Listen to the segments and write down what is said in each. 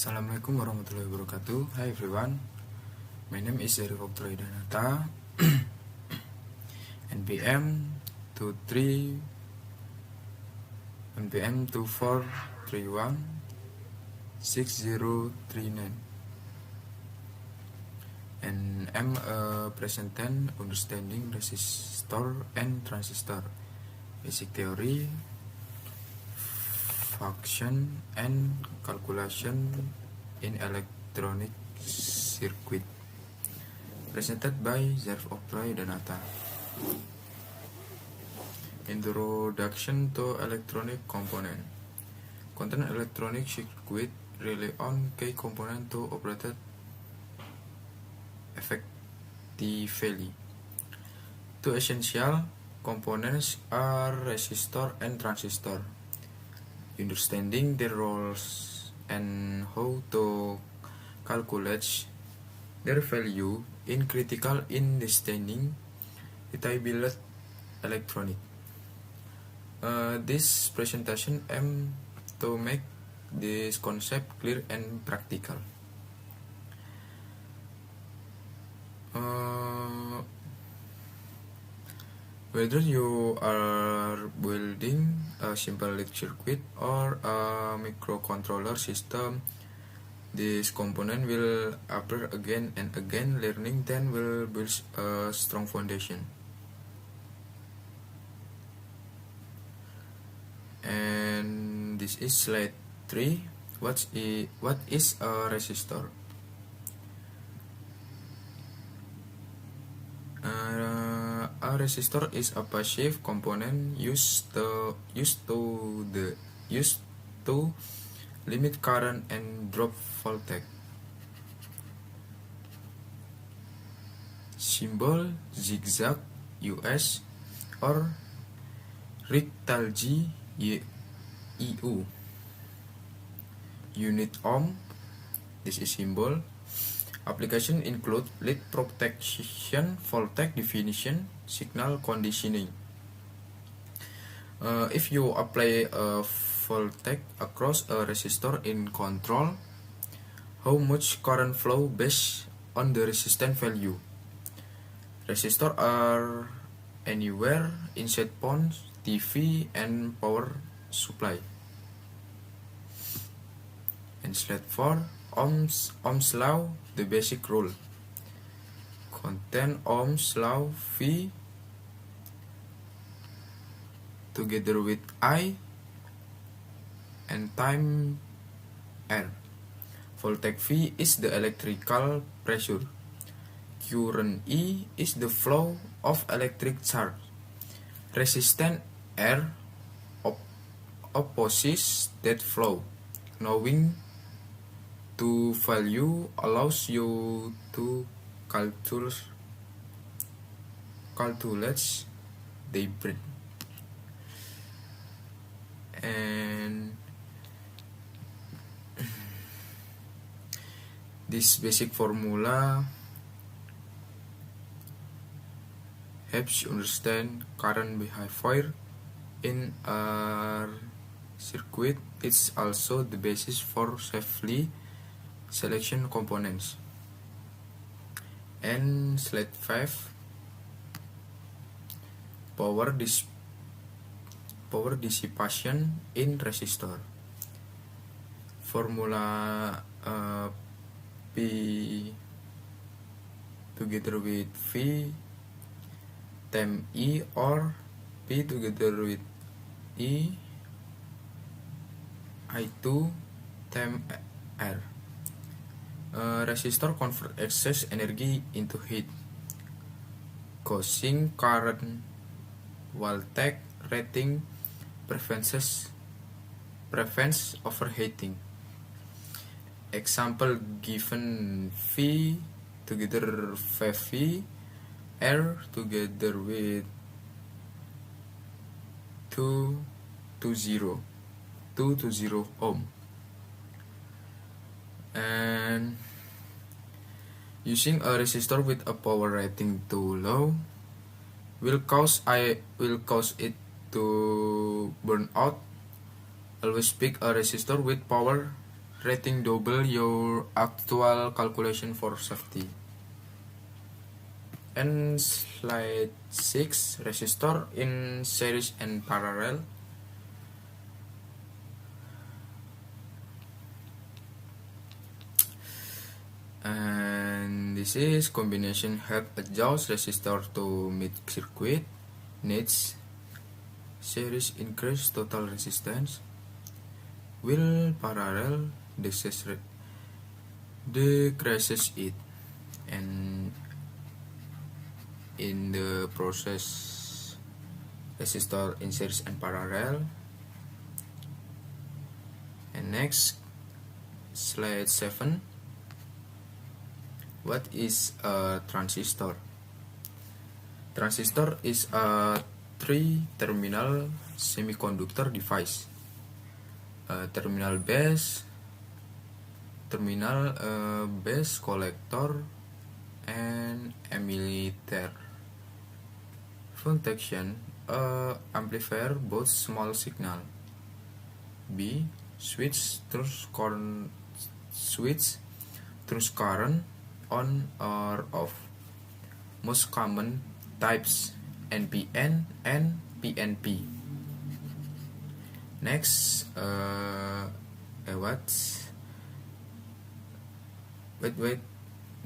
Assalamualaikum warahmatullahi wabarakatuh. Hi everyone, my name is Eric Octroy Danata. NPM 23 NPM 2431 6039, and I'm a presenting understanding resistor and transistor, basic theory, function and calculation in electronic circuit, presented by Zerf Octroy Danata. Introduction to electronic component. Content electronic circuit rely on key component to operate effectively. Two essential components are resistor and transistor. Understanding their roles and how to calculate their value is critical in understanding reliable electronic. This presentation aims to make this concept clear and practical. Whether you are building a simple electric circuit or a microcontroller system, this component will appear again and again. Learning then will build a strong foundation. And this is slide 3. What is a resistor? A resistor is a passive component used to limit current and drop voltage. Symbol zigzag US or rectal G EU. Unit ohm. This is symbol. Application include lead protection, voltage definition, signal conditioning. If you apply a voltage across a resistor in control, how much current flow based on the resistance value. Resistors are anywhere inside phones, TV, and power supply. And slide 4. Ohm's law, the basic rule. Content Ohm's law V together with I and time R. Voltage V is the electrical pressure. Current E is the flow of electric charge. Resistance R opposes that flow. Knowing the value allows you to calculate the breadth. And this basic formula helps you understand current behavior in a circuit. It's also the basis for safely selection components. And slide 5. Power dissipation in resistor. Formula P together with V times E or P together with E I2 times R. Resistor convert excess energy into heat, causing current. Voltage rating prevents overheating. Example given: V together 5V, R together with 220 ohm. And using a resistor with a power rating too low will cause it to burn out. Always pick a resistor with power rating double your actual calculation for safety. And slide 6, resistor in series and parallel. And this is combination help adjust resistor to meet circuit needs. Series increase total resistance, will parallel decreases it, and in the process resistor in series and parallel. And next, slide 7. What is a transistor? Transistor is a three-terminal semiconductor device. Terminal base collector, and emitter. Function amplifier both small signal. B. Switch current on or off. Most common types NPN and PNP. Next, wait.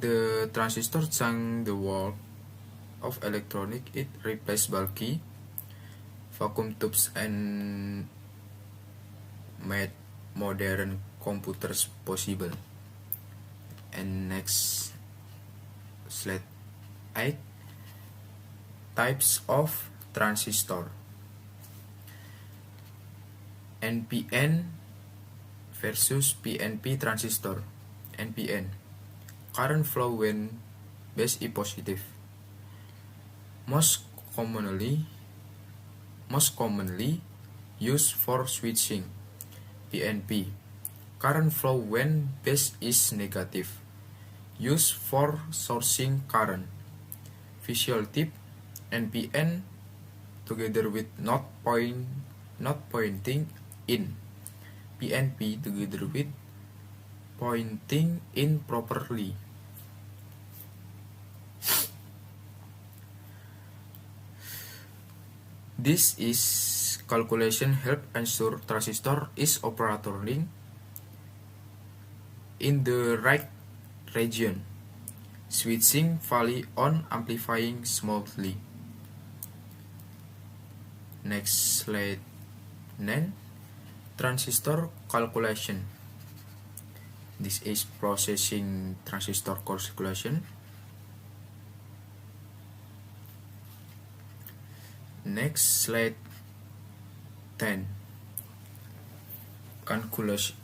The transistor change the world of electronic. It replaces bulky vacuum tubes and made modern computers possible. And next, slide 8. Types of transistor. NPN versus PNP transistor. NPN, current flow when base is positive. Most commonly used for switching. PNP, current flow when base is negative, used for sourcing current. Visual tip: NPN together with not pointing in. PNP together with pointing in properly. This is calculation help ensure transistor is operating in the right region. Switching value on, amplifying smoothly. Next, slide 9. Transistor calculation. This is processing transistor calculation. Next, slide 10. Calculation.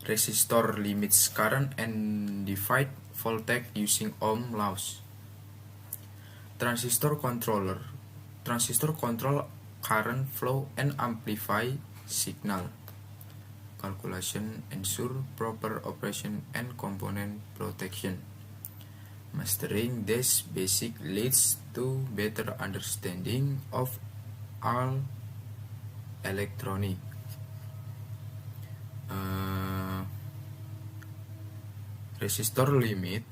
Resistor limits current and divide voltage using Ohm laws. Transistor controller. Transistor control current flow and amplify signal. Calculation ensure proper operation and component protection. Mastering this basic leads to better understanding of all electronic. Resistor limit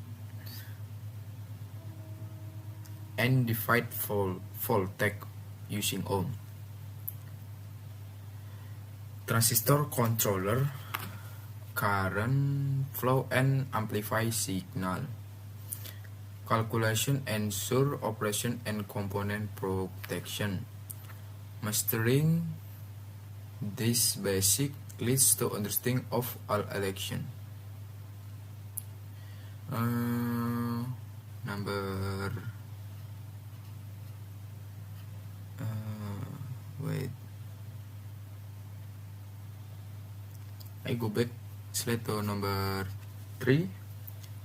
and divide voltage using Ohm. Transistor controller current flow and amplify signal. Calculation ensure operation and component protection. Mastering this basic leads to understanding of all election. I go back, slide to number 3.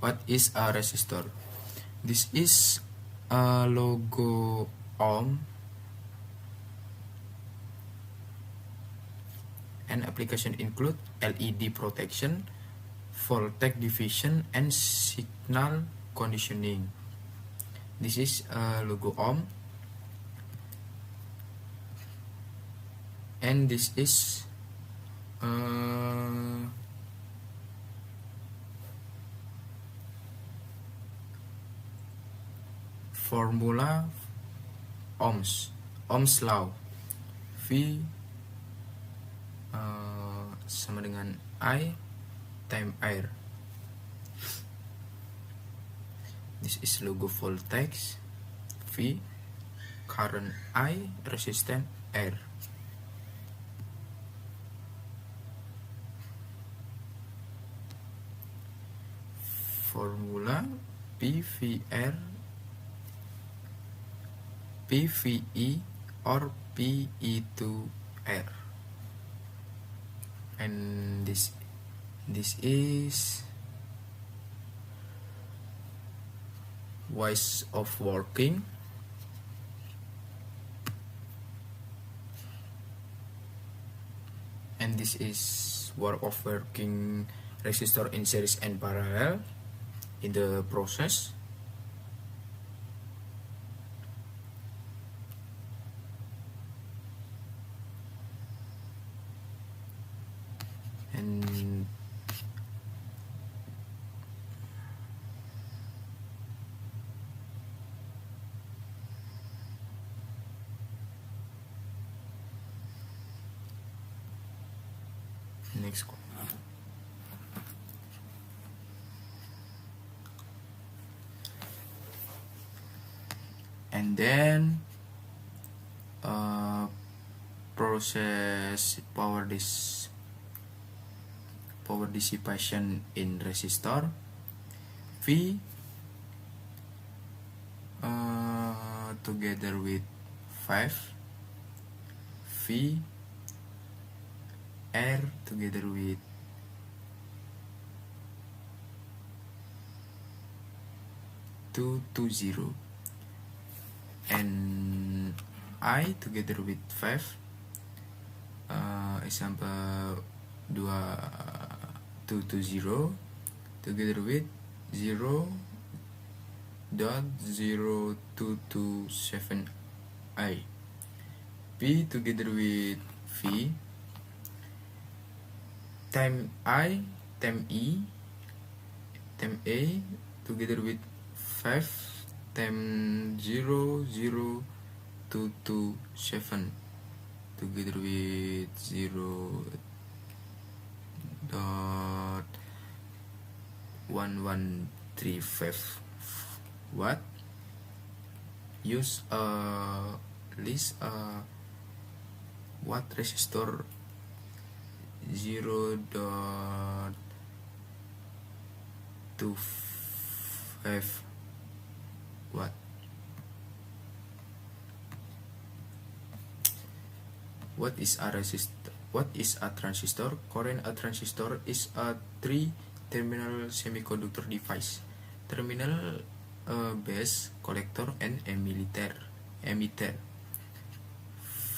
What is a resistor? This is a logo Ohm and application include LED protection, voltage division, and signal conditioning. This is a logo Ohm, and this is Formula Ohm's law. V sama dengan I time air. This is logo voltage. V current I, resistance R. Formula PVR, PVE or PE2R. And this is ways of working. And this is work of working resistor in series and parallel in the process. And next one. And then process power dissipation in resistor. V together with 5, V R together with 220, and I together with 5. Example 220 together with 0.0227 I. P together with V time I time E time A together with 5 time 0.0227 together with 0.1135 watt. Use list watt resistor 0.25 watt. What is a resistor? What is a transistor? Current a transistor is a three-terminal semiconductor device. Terminal base, collector, and emitter.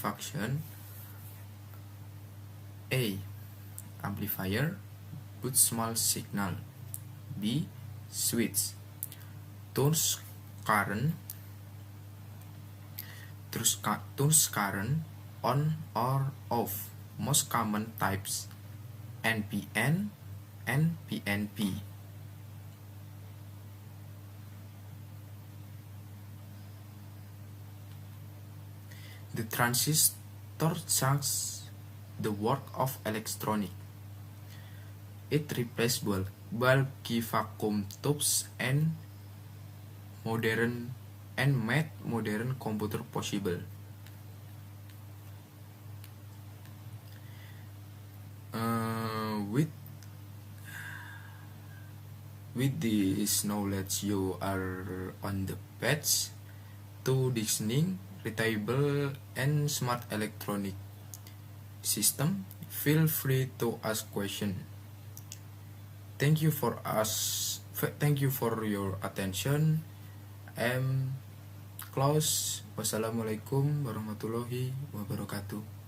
Function: A. Amplifier, good small signal. B. Switch, turns current on or off. Most common types: NPN and PNP. The transistor changes the work of electronic. It replaces bulky vacuum tubes and made modern computer possible. With this knowledge, you are on the path to designing reliable and smart electronic system. Feel free to ask questions. Thank you for your attention. I'm Klaus. Wassalamualaikum warahmatullahi wabarakatuh.